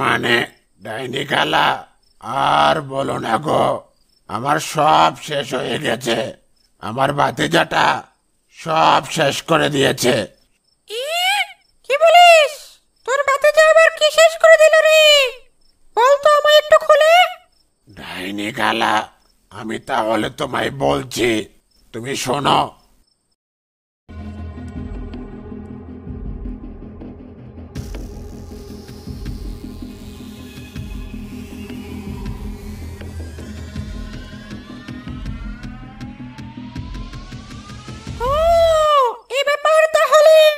মানে ডাইনি খালা, আর বলো না গো, আমার সব শেষ হয়ে গেছে। আমার ভাতিজাটা সব শেষ করে দিয়েছে। কি বলিস? তোর ভাতিজা আবার কি শেষ করে দিল রে? বল তো আমায় একটু খুলে। ডাইনি খালা, আমি তাহলে তোমায় বলছি, তুমি শোনো।